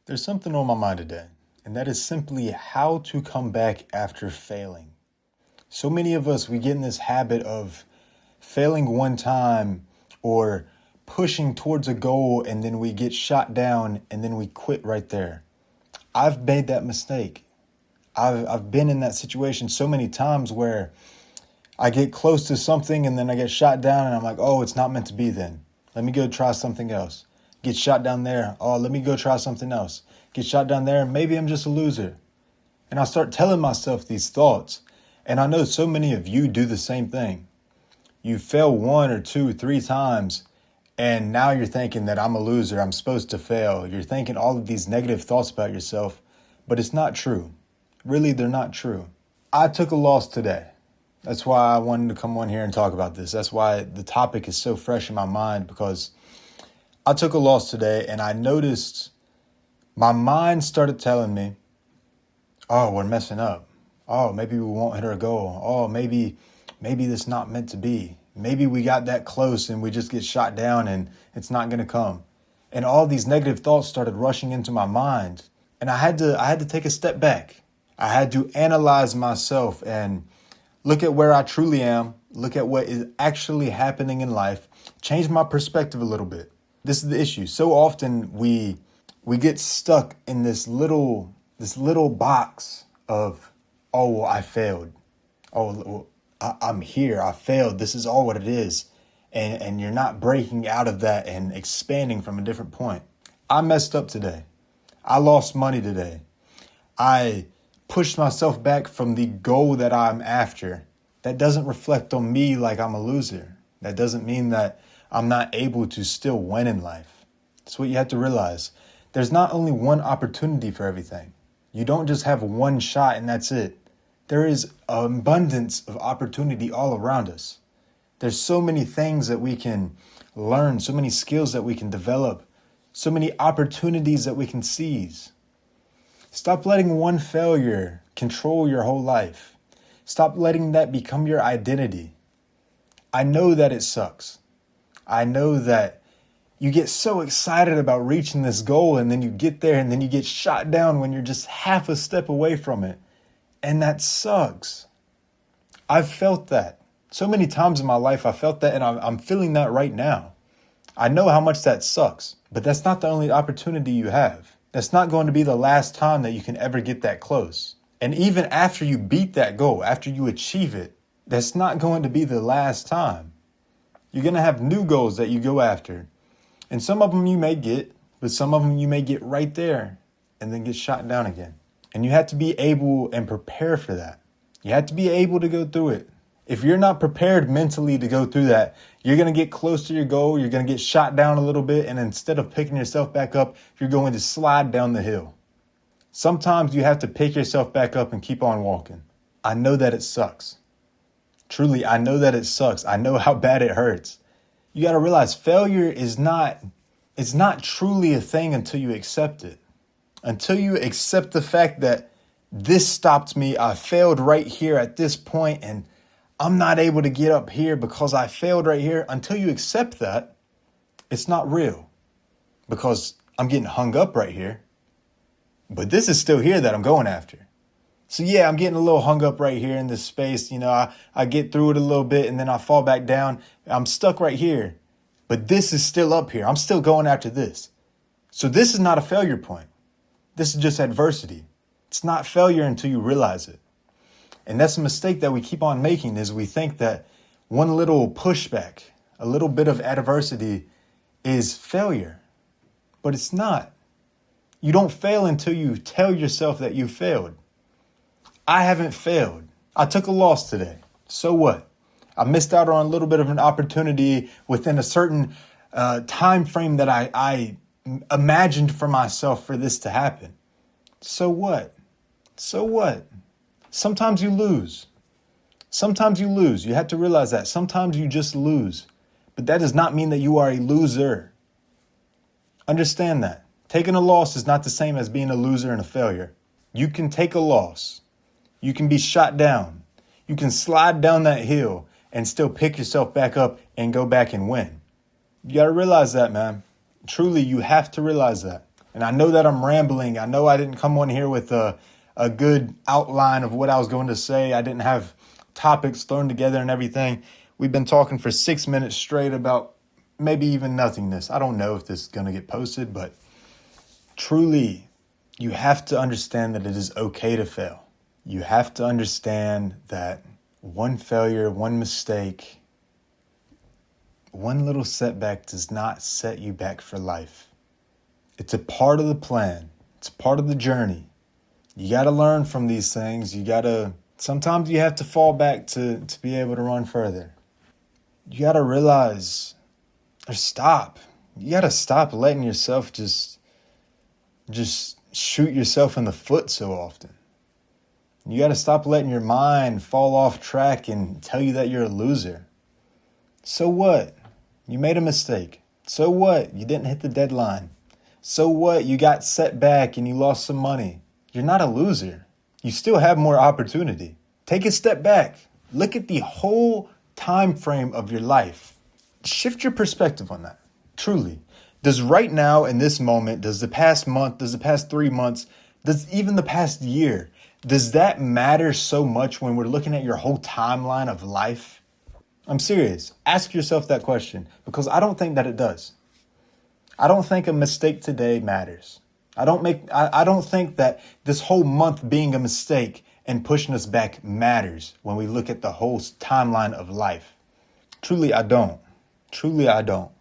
There's something on my mind today, and that is simply how to come back after failing. So many of us, we get in this habit of failing one time or pushing towards a goal and then we get shot down and then we quit right there. I've made that mistake. I've been in that situation so many times where I get close to something and then I get shot down and I'm like, oh, it's not meant to be then. Let me go try something else. Get shot down there. Oh, let me go try something else. Get shot down there. Maybe I'm just a loser. And I start telling myself these thoughts. And I know so many of you do the same thing. You fail one or two, three times, and now you're thinking that I'm a loser. I'm supposed to fail. You're thinking all of these negative thoughts about yourself, but it's not true. Really, they're not true. I took a loss today. That's why I wanted to come on here and talk about this. That's why the topic is so fresh in my mind, because I took a loss today and I noticed my mind started telling me, oh, we're messing up. Oh, maybe we won't hit our goal. Oh, maybe this not meant to be. Maybe we got that close and we just get shot down and it's not going to come. And all these negative thoughts started rushing into my mind. And I had to take a step back. I had to analyze myself and look at where I truly am, look at what is actually happening in life, change my perspective a little bit. This is the issue. So often we get stuck in this little box of, oh, well, I failed. Oh, well, I'm here. I failed. This is all what it is. And you're not breaking out of that and expanding from a different point. I messed up today. I lost money today. I pushed myself back from the goal that I'm after. That doesn't reflect on me like I'm a loser. That doesn't mean that I'm not able to still win in life. That's what you have to realize. There's not only one opportunity for everything. You don't just have one shot and that's it. There is an abundance of opportunity all around us. There's so many things that we can learn, so many skills that we can develop, so many opportunities that we can seize. Stop letting one failure control your whole life. Stop letting that become your identity. I know that it sucks. I know that you get so excited about reaching this goal and then you get there and then you get shot down when you're just half a step away from it. And that sucks. I've felt that. So many times in my life I felt that, and I'm feeling that right now. I know how much that sucks, but that's not the only opportunity you have. That's not going to be the last time that you can ever get that close. And even after you beat that goal, after you achieve it, that's not going to be the last time. You're going to have new goals that you go after. And some of them you may get, but some of them you may get right there and then get shot down again. And you have to be able and prepare for that. You have to be able to go through it. If you're not prepared mentally to go through that, you're going to get close to your goal. You're going to get shot down a little bit. And instead of picking yourself back up, you're going to slide down the hill. Sometimes you have to pick yourself back up and keep on walking. I know that it sucks. Truly, I know that it sucks. I know how bad it hurts. You got to realize failure is not truly a thing until you accept it. Until you accept the fact that this stopped me. I failed right here at this point and I'm not able to get up here because I failed right here. Until you accept that, it's not real, because I'm getting hung up right here. But this is still here that I'm going after. So yeah, I'm getting a little hung up right here in this space. You know, I get through it a little bit and then I fall back down. I'm stuck right here. But this is still up here. I'm still going after this. So this is not a failure point. This is just adversity. It's not failure until you realize it. And that's a mistake that we keep on making, is we think that one little pushback, a little bit of adversity is failure. But it's not. You don't fail until you tell yourself that you failed. I haven't failed. I took a loss today. So what? I missed out on a little bit of an opportunity within a certain time frame that I imagined for myself for this to happen. So what? So what? Sometimes you lose. Sometimes you lose. You have to realize that. Sometimes you just lose. But that does not mean that you are a loser. Understand that. Taking a loss is not the same as being a loser and a failure. You can take a loss. You can be shot down. You can slide down that hill and still pick yourself back up and go back and win. You got to realize that, man. Truly, you have to realize that. And I know that I'm rambling. I know I didn't come on here with a good outline of what I was going to say. I didn't have topics thrown together and everything. We've been talking for 6 minutes straight about maybe even nothingness. I don't know if this is going to get posted, but truly, you have to understand that it is okay to fail. You have to understand that one failure, one mistake, one little setback does not set you back for life. It's a part of the plan. It's part of the journey. You got to learn from these things. Sometimes you have to fall back to be able to run further. You got to realize or stop. You got to stop letting yourself just shoot yourself in the foot so often. You got to stop letting your mind fall off track and tell you that you're a loser. So what? You made a mistake. So what? You didn't hit the deadline. So what? You got set back and you lost some money. You're not a loser. You still have more opportunity. Take a step back. Look at the whole time frame of your life. Shift your perspective on that. Truly. Does right now in this moment, does the past month, does the past 3 months, does even the past year, does that matter so much when we're looking at your whole timeline of life? I'm serious. Ask yourself that question because I don't think that it does. I don't think a mistake today matters. I don't think that this whole month being a mistake and pushing us back matters when we look at the whole timeline of life. Truly, I don't. Truly, I don't.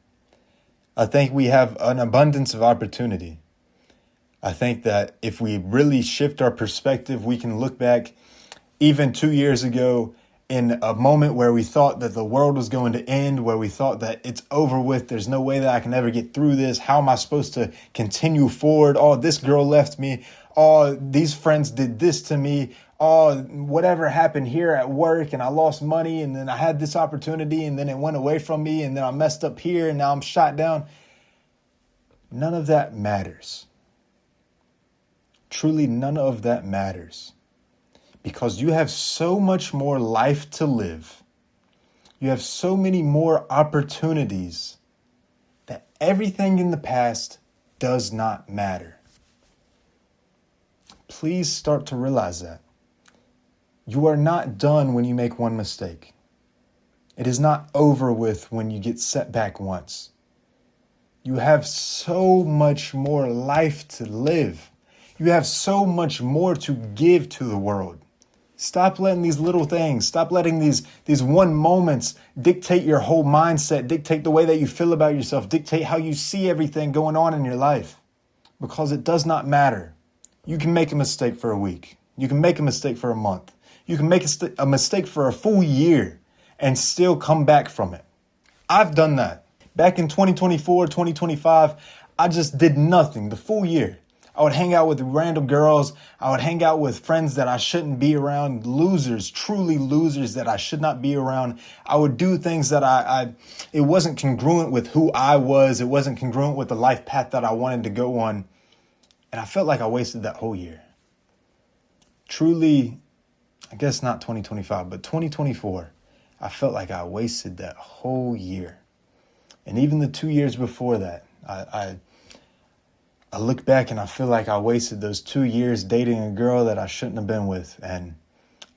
I think we have an abundance of opportunity. I think that if we really shift our perspective, we can look back even 2 years ago in a moment where we thought that the world was going to end, where we thought that it's over with. There's no way that I can ever get through this. How am I supposed to continue forward? Oh, this girl left me. Oh, these friends did this to me. Oh, whatever happened here at work and I lost money and then I had this opportunity and then it went away from me and then I messed up here and now I'm shot down. None of that matters. Truly, none of that matters. Because you have so much more life to live. You have so many more opportunities that everything in the past does not matter. Please start to realize that. You are not done when you make one mistake. It is not over with when you get set back once. You have so much more life to live. You have so much more to give to the world. Stop letting these little things, stop letting these one moments dictate your whole mindset, dictate the way that you feel about yourself, dictate how you see everything going on in your life. Because it does not matter. You can make a mistake for a week. You can make a mistake for a month. You can make a mistake for a full year and still come back from it. I've done that. Back in 2024, 2025, I just did nothing the full year. I would hang out with random girls. I would hang out with friends that I shouldn't be around, losers, truly losers that I should not be around. I would do things that it wasn't congruent with who I was. It wasn't congruent with the life path that I wanted to go on. And I felt like I wasted that whole year. Truly, I guess not 2025, but 2024, I felt like I wasted that whole year. And even the 2 years before that, I look back and I feel like I wasted those 2 years dating a girl that I shouldn't have been with. And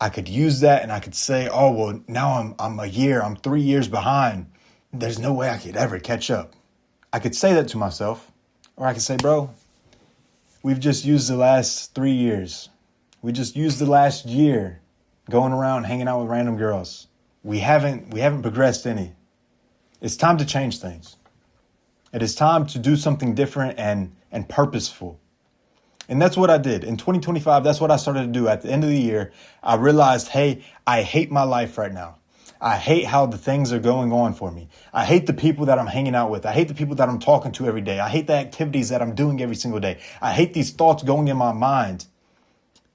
I could use that and I could say, oh, well, now I'm 3 years behind. There's no way I could ever catch up. I could say that to myself. Or I could say, bro, we've just used the last 3 years. We just used the last year going around hanging out with random girls. We haven't progressed any. It's time to change things. It is time to do something different and purposeful. And that's what I did. In 2025, that's what I started to do. At the end of the year, I realized, hey, I hate my life right now. I hate how the things are going on for me. I hate the people that I'm hanging out with. I hate the people that I'm talking to every day. I hate the activities that I'm doing every single day. I hate these thoughts going in my mind.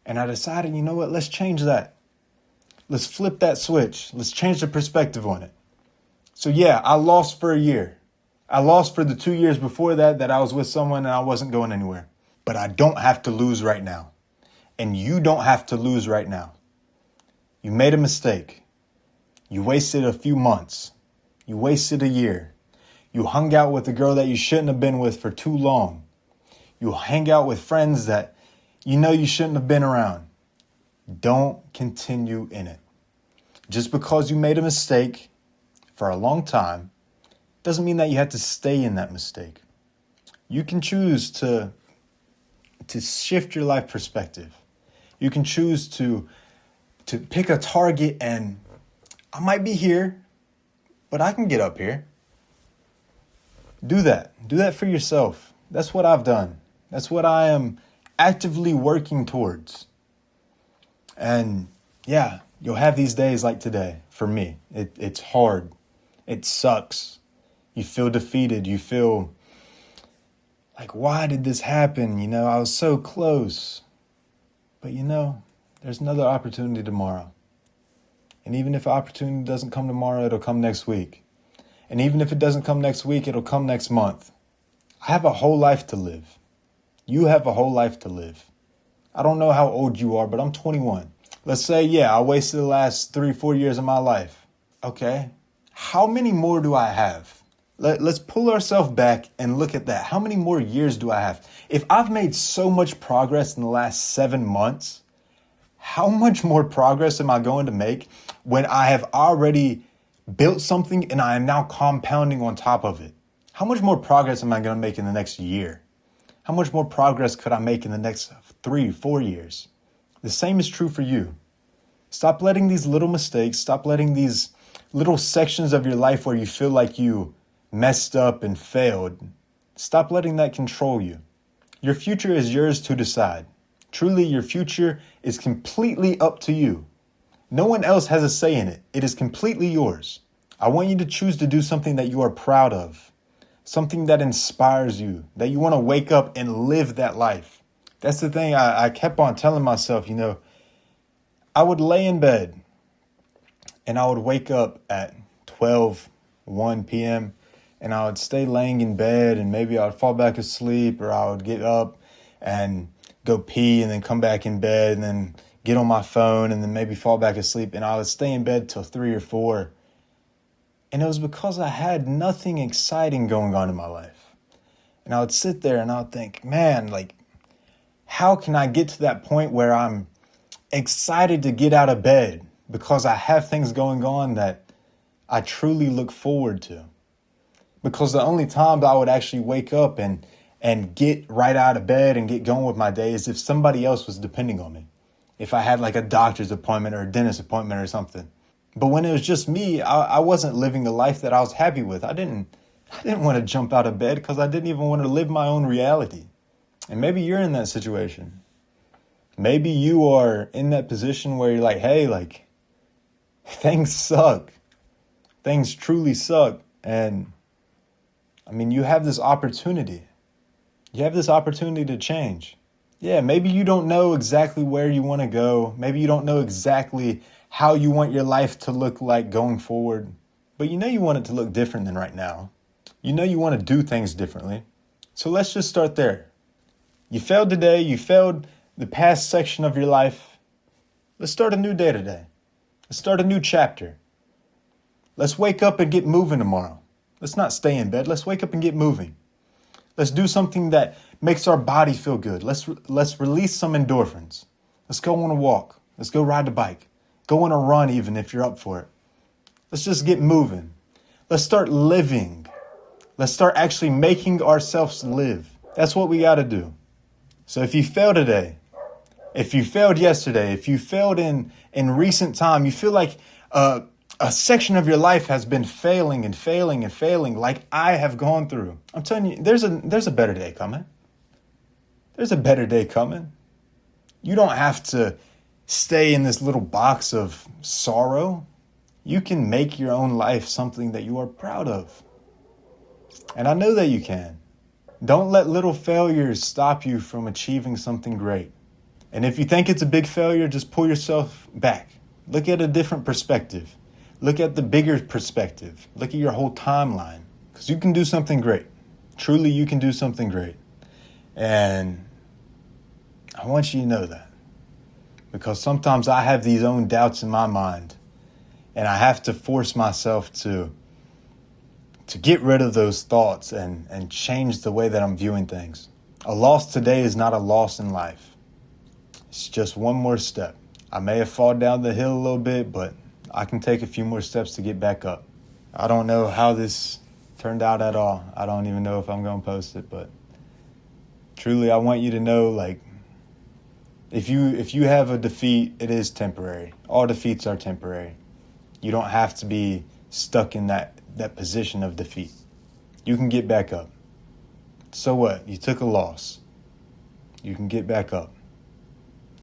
And I decided, you know what? Let's change that. Let's flip that switch. Let's change the perspective on it. So yeah, I lost for a year. I lost for the 2 years before that I was with someone and I wasn't going anywhere. But I don't have to lose right now. And you don't have to lose right now. You made a mistake. You wasted a few months. You wasted a year. You hung out with a girl that you shouldn't have been with for too long. You'll hang out with friends that you know you shouldn't have been around. Don't continue in it. Just because you made a mistake for a long time doesn't mean that you have to stay in that mistake. You can choose to shift your life perspective. You can choose to pick a target, and I might be here, but I can get up here. Do that. Do that for yourself. That's what I've done. That's what I am actively working towards. And yeah, you'll have these days like today. For me, it's hard. It sucks. You feel defeated. You feel like, why did this happen? I was so close. But there's another opportunity tomorrow. And even if opportunity doesn't come tomorrow, it'll come next week. And even if it doesn't come next week, it'll come next month. I have a whole life to live. You have a whole life to live. I don't know how old you are, but I'm 21. Let's say, I wasted the last 3-4 years of my life. Okay. How many more do I have? Let's pull ourselves back and look at that. How many more years do I have? If I've made so much progress in the last 7 months, how much more progress am I going to make when I have already built something and I am now compounding on top of it? How much more progress am I going to make in the next year? How much more progress could I make in the next 3-4 years? The same is true for you. Stop letting these little mistakes, stop letting these little sections of your life where you feel like you messed up and failed. Stop letting that control you. Your future is yours to decide. Truly, your future is completely up to you. No one else has a say in it. It is completely yours. I want you to choose to do something that you are proud of, something that inspires you, that you want to wake up and live that life. That's the thing I kept on telling myself, I would lay in bed and I would wake up at 1 p.m. and I would stay laying in bed and maybe I would fall back asleep, or I would get up and go pee and then come back in bed and then get on my phone and then maybe fall back asleep, and I would stay in bed till 3 or 4. And it was because I had nothing exciting going on in my life. And I would sit there and I would think, man, how can I get to that point where I'm excited to get out of bed because I have things going on that I truly look forward to? Because the only time that I would actually wake up and get right out of bed and get going with my day is if somebody else was depending on me. If I had a doctor's appointment or a dentist appointment or something. But when it was just me, I wasn't living the life that I was happy with. I didn't want to jump out of bed because I didn't even want to live my own reality. And maybe you're in that situation. Maybe you are in that position where you're like, hey, things suck. Things truly suck. And you have this opportunity. You have this opportunity to change. Yeah, maybe you don't know exactly where you want to go. Maybe you don't know exactly how you want your life to look like going forward. But you want it to look different than right now. You want to do things differently. So let's just start there. You failed today. You failed the past section of your life. Let's start a new day today. Let's start a new chapter. Let's wake up and get moving tomorrow. Let's not stay in bed. Let's wake up and get moving. Let's do something that makes our body feel good. Let's release some endorphins. Let's go on a walk. Let's go ride the bike. Go on a run even if you're up for it. Let's just get moving. Let's start living. Let's start actually making ourselves live. That's what we got to do. So if you failed today, if you failed yesterday, if you failed in recent time, you feel like a section of your life has been failing and failing and failing like I have gone through. I'm telling you, there's a better day coming. There's a better day coming. You don't have to stay in this little box of sorrow. You can make your own life something that you are proud of. And I know that you can. Don't let little failures stop you from achieving something great. And if you think it's a big failure, just pull yourself back. Look at a different perspective. Look at the bigger perspective. Look at your whole timeline. Because you can do something great. Truly, you can do something great. And I want you to know that. Because sometimes I have these own doubts in my mind. And I have to force myself to get rid of those thoughts and change the way that I'm viewing things. A loss today is not a loss in life. It's just one more step. I may have fallen down the hill a little bit, but I can take a few more steps to get back up. I don't know how this turned out at all. I don't even know if I'm going to post it, but truly I want you to know, like, if you have a defeat, it is temporary. All defeats are temporary. You don't have to be stuck in that position of defeat. You can get back up. So what? You took a loss. You can get back up.